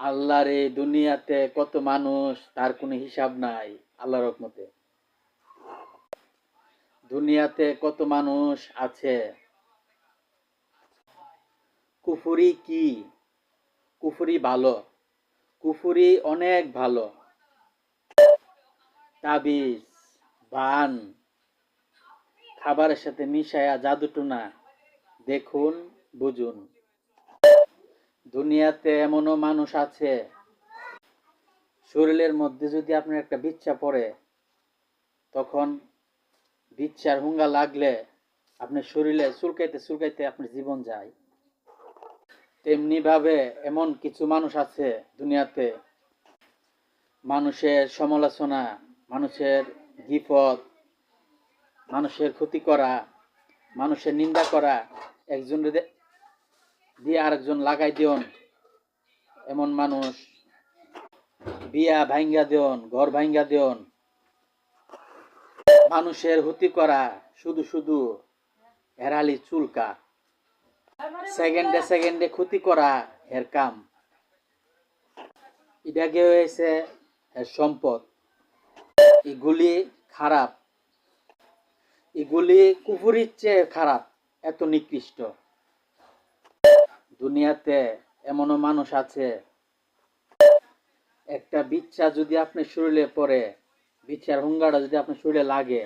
আল্লাহর এই দুনিয়াতে কত মানুষ তার কোনো হিসাব নাই। আল্লাহর রহমতে দুনিয়াতে কত মানুষ আছে। কুফরি কি? কুফরি ভালো, কুফরি অনেক ভালো। তাবিজ, বান, খাবারের সাথে মিশায়া জাদুটোনা দেখুন, বুঝুন। দুনিয়াতে এমনও মানুষ আছে, শরীরের মধ্যে যদি আপনার একটা বিচ্ছা পড়ে, তখন বিচ্ছার হুঙ্গা লাগলে আপনার শরীরে চুলকাইতে চুলকাইতে আপনার জীবন যায়। তেমনি ভাবে এমন কিছু মানুষ আছে দুনিয়াতে, মানুষের সমালোচনা, মানুষের গিফত, মানুষের ক্ষতি করা, মানুষের নিন্দা করা, একজন দিয়ে আরেকজন লাগাই দিন। এমন মানুষ বিয়া ভাঙ্গা দেন, ঘর ভাঙ্গা দেন, মানুষের ক্ষতি করা, শুধু শুধু হেরালি চুলকা, সেকেন্ডে সেকেন্ডে ক্ষতি করা এর কাম। এটাকে হয়েছে এর সম্পদ। এগুলি খারাপ, এগুলি কুফুরির চেয়ে খারাপ, এত নিকৃষ্ট। দুনিয়াতে এমনও মানুষ আছে, একটা বিচ্ছা যদি আপনার শরীরে পড়ে, বিচ্ছার হুঙ্গাটা যদি আপনার শরীরে লাগে,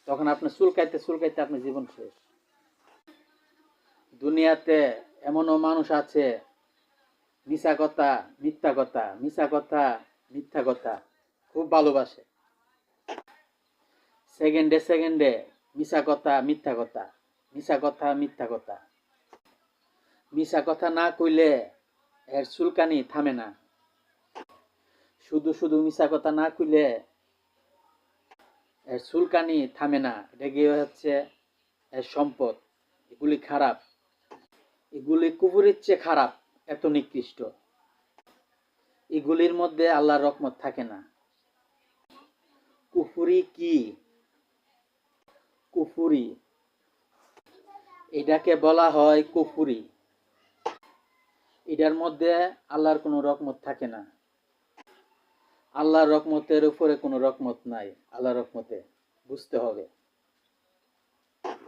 তখন আপনার চুলকাইতে চুলকাইতে আপনার জীবন শেষ। দুনিয়াতে এমনও মানুষ আছে, মিছা কথা, মিথ্যা কথা, মিছা কথা, মিথ্যা কথা খুব ভালোবাসে। সেকেন্ডে সেকেন্ডে মিছা কথা, মিথ্যা কথা, মিছা কথা, মিথ্যা কথা। মিছা কথা না কইলে এর চুলকানি থামে না। শুধু শুধু মিছা কথা না কইলে এর চুলকানি থামে না। এটা গিয়ে হচ্ছে এর সম্পদ। এগুলি খারাপ, এগুলি কুফুরির চেয়ে খারাপ, এত নিকৃষ্ট। এগুলির মধ্যে আল্লাহর রহমত থাকে না। কুফুরি কি? কুফুরি, এটাকে বলা হয় কুফুরি। এটার মধ্যে আল্লাহর কোনো রহমত থাকে না। আল্লাহর রহমতের উপরে কোনো রহমত নাই। আল্লাহর রহমতে বুঝতে হবে।